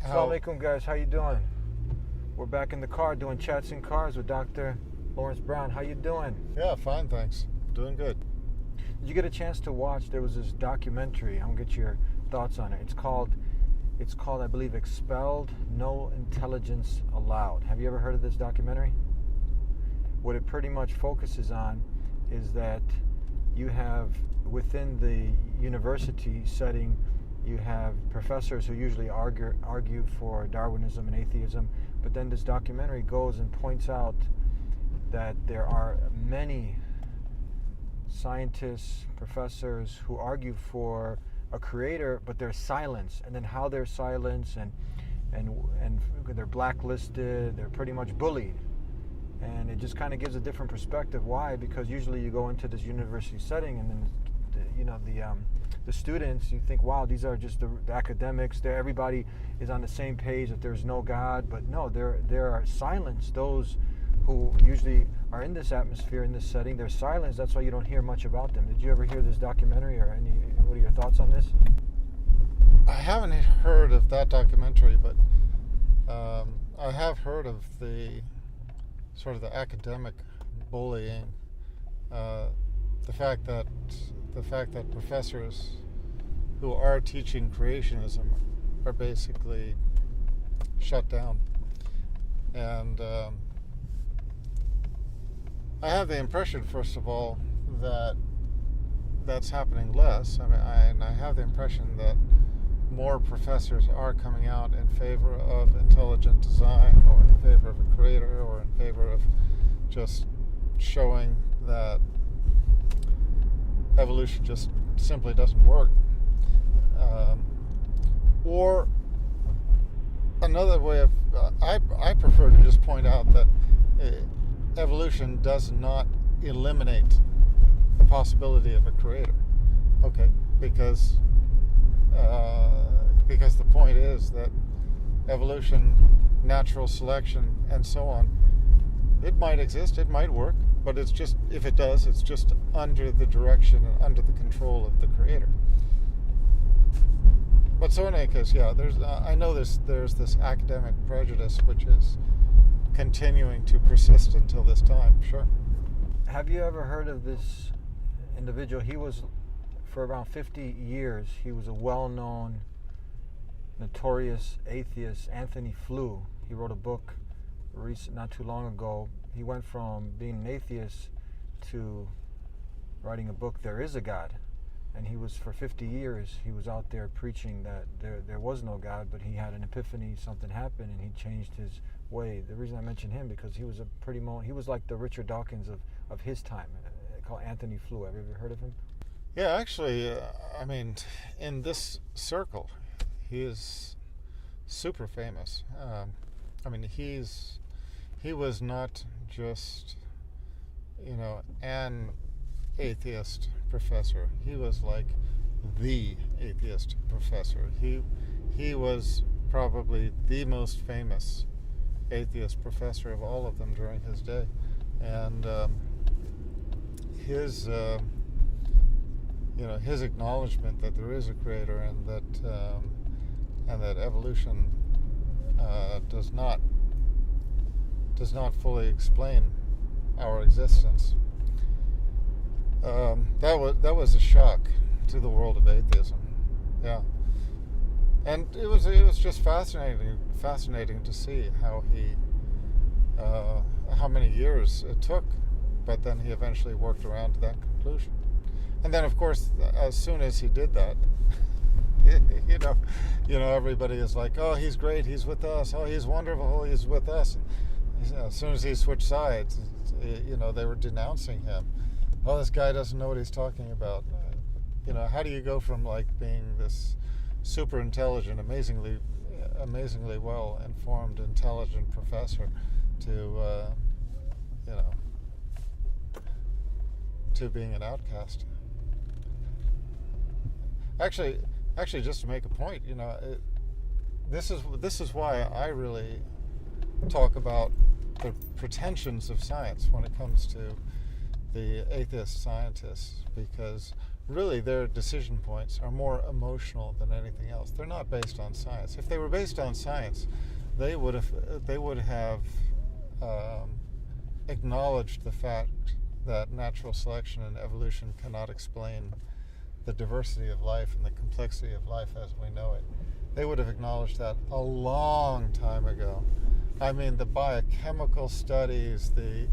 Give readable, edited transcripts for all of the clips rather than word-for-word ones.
Assalamu alaikum, guys. How you doing? We're back in the car doing chats in cars with Dr. Laurence Brown. How you doing? Yeah, fine, thanks. Doing good. Did you get a chance to watch? There was this documentary. I'm gonna get your thoughts on it. It's called, I believe, Expelled, No Intelligence Allowed. Have you ever heard of this documentary? What it pretty much focuses on is that you have, within the university setting, you have professors who usually argue for Darwinism and atheism, but then this documentary goes and points out that there are many scientists, professors who argue for a creator, but they're silenced, and then how they're silenced, and they're blacklisted, they're pretty much bullied. And it just kind of gives a different perspective. Why? Because usually you go into this university setting, and then the students, you think, wow, these are just the academics. Everybody is on the same page that there's no God. But no, there are silenced. Those who usually are in this atmosphere, in this setting, they're silenced. That's why you don't hear much about them. Did you ever hear this documentary, or what are your thoughts on this? I haven't heard of that documentary, but I have heard of the sort of the academic bullying. The fact that professors who are teaching creationism are basically shut down. And I have the impression, first of all, that that's happening less. I have the impression that more professors are coming out in favor of intelligent design, or in favor of a creator, or in favor of just showing that evolution just simply doesn't work. Or another way of, I prefer to just point out that evolution does not eliminate the possibility of a creator. Okay, because the point is that evolution, natural selection, and so on, it might exist, it might work, but it's just, if it does, it's just under the direction and under the control of the creator. But so in any case, yeah, I know there's this academic prejudice which is continuing to persist until this time. Sure. Have you ever heard of this individual? He was, for around 50 years, he was a well-known, notorious atheist, Anthony Flew. He wrote a book not too long ago. He went from being an atheist to writing a book, There Is a God. And he was, for 50 years, he was out there preaching that there was no God, but he had an epiphany, something happened, and he changed his way. The reason I mention him, because he was he was like the Richard Dawkins of his time, called Anthony Flew. Have you ever heard of him? Yeah, actually, in this circle, he is super famous. He was not just, an atheist professor. He was like the atheist professor. He was probably the most famous atheist professor of all of them during his day, and his acknowledgement that there is a creator, and that evolution does not fully explain our existence. That was a shock to the world of atheism. Yeah, and it was just fascinating to see how many years it took, but then he eventually worked around to that conclusion. And then, of course, as soon as he did that, everybody is like, oh, he's great, he's with us, oh, he's wonderful, he's with us. And as soon as he switched sides, they were denouncing him. Oh, this guy doesn't know what he's talking about. How do you go from like being this super intelligent, amazingly well informed, intelligent professor to being an outcast? Actually, just to make a point, this is why I really talk about the pretensions of science when it comes to the atheist scientists, because really their decision points are more emotional than anything else. They're not based on science. If they were based on science, they would have acknowledged the fact that natural selection and evolution cannot explain the diversity of life and the complexity of life as we know it. They would have acknowledged that a long time ago. I mean, the biochemical studies, the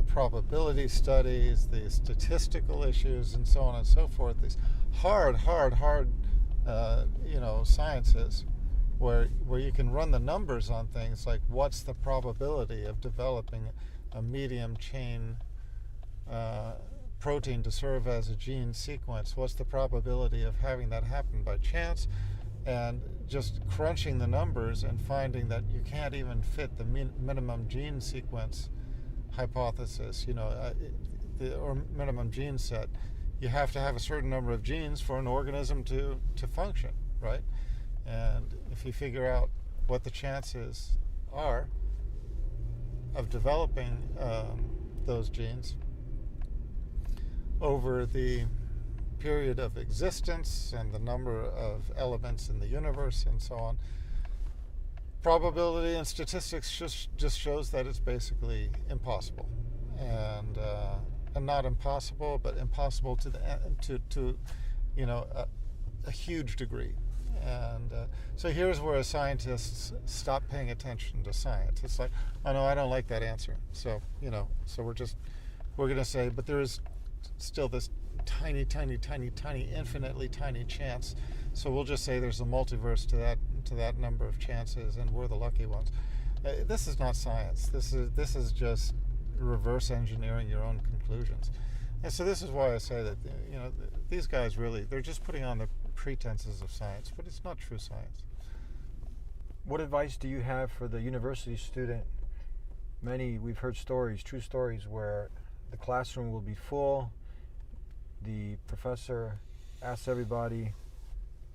probability studies, the statistical issues, and so on and so forth. These hard sciences, where you can run the numbers on things like what's the probability of developing a medium chain protein to serve as a gene sequence. What's the probability of having that happen by chance? And just crunching the numbers and finding that you can't even fit the minimum gene sequence hypothesis, or minimum gene set. You have to have a certain number of genes for an organism to function, right? And if you figure out what the chances are of developing those genes over the period of existence and the number of elements in the universe and so on, probability and statistics just shows that it's basically impossible, and not impossible, but impossible to a huge degree. And so here's where scientists stop paying attention to science. It's like, oh no, I don't like that answer. So we're going to say, but there is still this tiny, infinitely tiny chance. So we'll just say there's a multiverse to that number of chances, and we're the lucky ones. This is not science. This is just reverse engineering your own conclusions. And so this is why I say that these guys really, they're just putting on the pretenses of science, but it's not true science. What advice do you have for the university student? We've heard stories, true stories, where the classroom will be full. The professor asks everybody,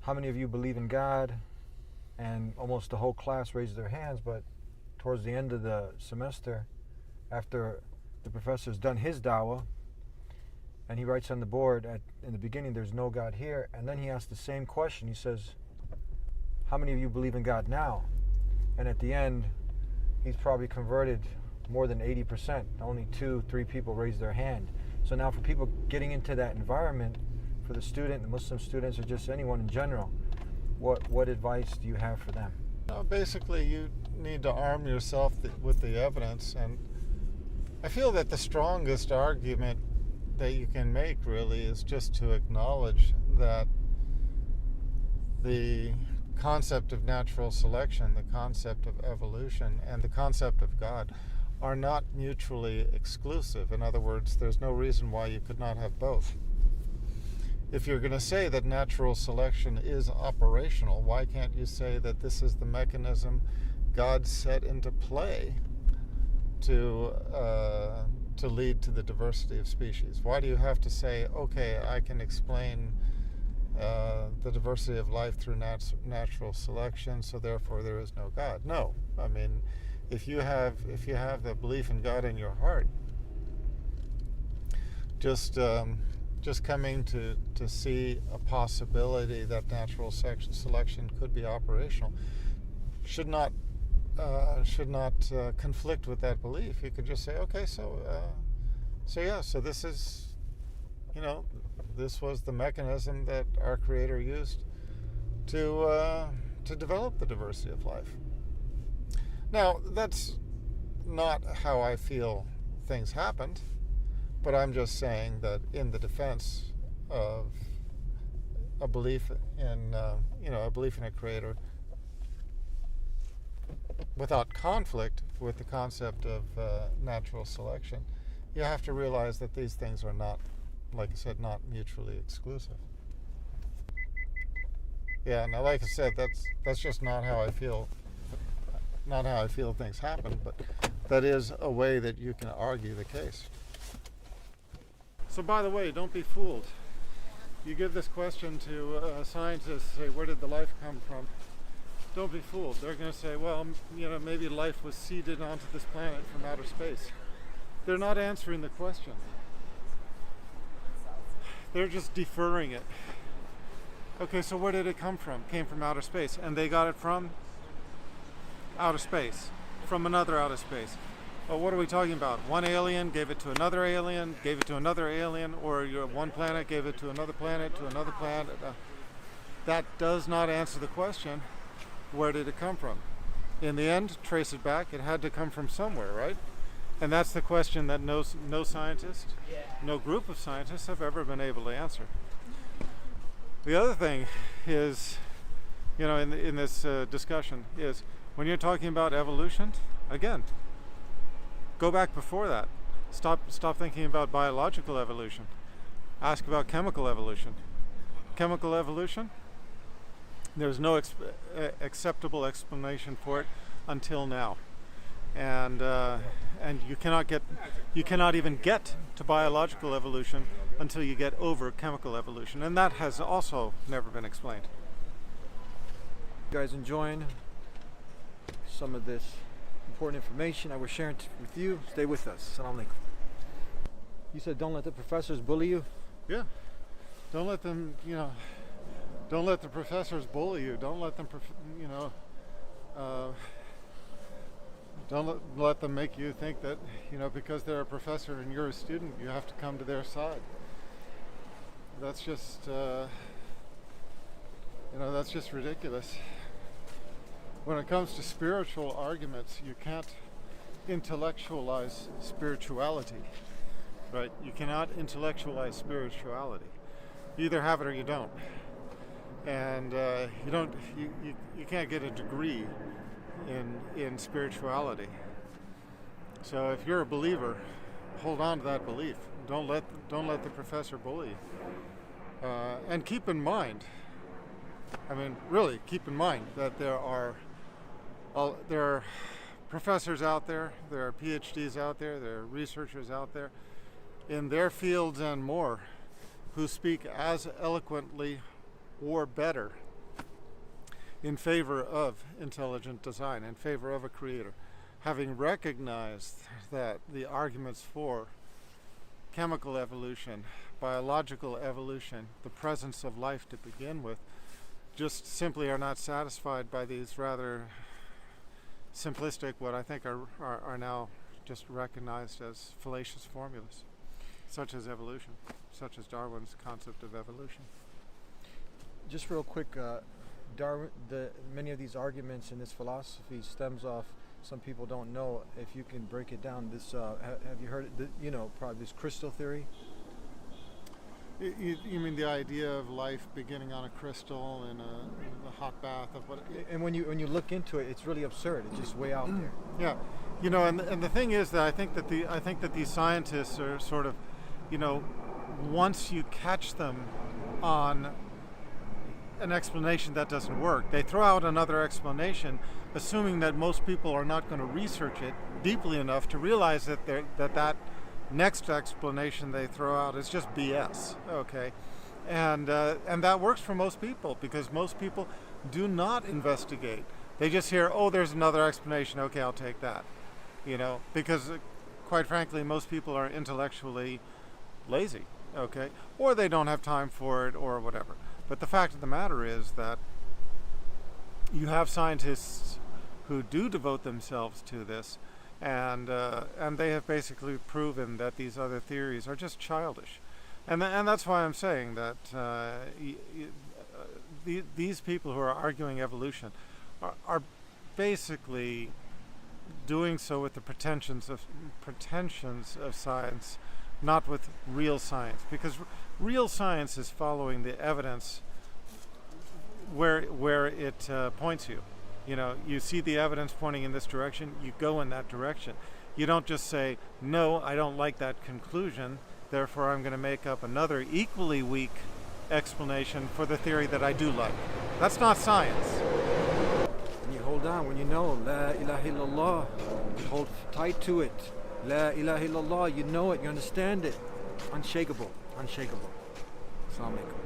how many of you believe in God? And almost the whole class raises their hands, but towards the end of the semester, after the professor's done his dawah, and he writes on the board in the beginning, there's no God here, and then he asks the same question. He says, how many of you believe in God now? And at the end, he's probably converted more than 80%. Only 2-3 people raise their hand. So now for people getting into that environment, for the student, the Muslim students, or just anyone in general, what advice do you have for them? Basically, you need to arm yourself with the evidence, and I feel that the strongest argument that you can make really is just to acknowledge that the concept of natural selection, the concept of evolution, and the concept of God are not mutually exclusive. In other words, there's no reason why you could not have both. If you're going to say that natural selection is operational, why can't you say that this is the mechanism God set into play to lead to the diversity of species? Why do you have to say, okay, I can explain the diversity of life through natural selection, so therefore there is no God? No. I mean, if you have the belief in God in your heart, just coming to see a possibility that natural selection could be operational should not conflict with that belief. You could just say, okay, so this is, this was the mechanism that our Creator used to develop the diversity of life. Now, that's not how I feel things happened, but I'm just saying that in the defense of a belief in a Creator, without conflict with the concept of natural selection, you have to realize that these things are not, like I said, not mutually exclusive. Yeah, now like I said, that's just not how I feel things happen, but that is a way that you can argue the case. So by the way, don't be fooled. You give this question to scientists, say, where did the life come from? Don't be fooled. They're going to say, well, maybe life was seeded onto this planet from outer space. They're not answering the question. They're just deferring it. Okay, so where did it come from? Came from outer space, and they got it from outer space, from another outer space. Well, what are we talking about? One alien gave it to another alien, gave it to another alien, or one planet gave it to another planet, that does not answer the question, where did it come from? In the end, trace it back, it had to come from somewhere, right? And that's the question that no scientist, no group of scientists have ever been able to answer. The other thing is, in this discussion, is when you're talking about evolution, again, go back before that. Stop thinking about biological evolution. Ask about chemical evolution. Chemical evolution, there's no acceptable explanation for it until now. And you cannot even get to biological evolution until you get over chemical evolution, and that has also never been explained. You guys enjoying some of this important information that we're sharing with you? Stay with us. Assalamu alaikum. You said don't let the professors bully you? Yeah. Don't let them, don't let the professors bully you. Don't let them, don't let them make you think that, because they're a professor and you're a student, you have to come to their side. That's just, that's just ridiculous. When it comes to spiritual arguments, you can't intellectualize spirituality, right? You cannot intellectualize spirituality. You either have it or you don't. And you can't get a degree in spirituality. So if you're a believer, hold on to that belief. Don't let the professor bully you. And keep in mind, really keep in mind that there are professors out there, there are PhDs out there, there are researchers out there in their fields and more who speak as eloquently or better in favor of intelligent design, in favor of a creator, having recognized that the arguments for chemical evolution, biological evolution, the presence of life to begin with, just simply are not satisfied by these rather simplistic, what I think are now just recognized as fallacious formulas, such as evolution, such as Darwin's concept of evolution. Just real quick, many of these arguments in this philosophy stems off, some people don't know, if you can break it down, this, have you heard it, probably this crystal theory? You mean the idea of life beginning on a crystal in a hot bath of what? And when you look into it, it's really absurd. It's just way out there. Yeah, and the thing is that I think that these scientists are sort of, once you catch them on an explanation that doesn't work, they throw out another explanation, assuming that most people are not going to research it deeply enough to realize that that next explanation they throw out is just BS. Okay, and that works for most people, because most people do not investigate. They just hear, oh, there's another explanation. Okay, I'll take that. Because quite frankly, most people are intellectually lazy. Okay, or they don't have time for it, or whatever. But the fact of the matter is that you have scientists who do devote themselves to this, and they have basically proven that these other theories are just childish, and that's why I'm saying that these people who are arguing evolution are basically doing so with the pretensions of science, not with real science, because real science is following the evidence where it points you. You see the evidence pointing in this direction, you go in that direction. You don't just say, no, I don't like that conclusion, therefore I'm going to make up another equally weak explanation for the theory that I do like. That's not science. When you hold on, when you know La ilaha illallah, you hold tight to it. La ilaha illallah, you know it, you understand it. Unshakable. Assalamu alaikum.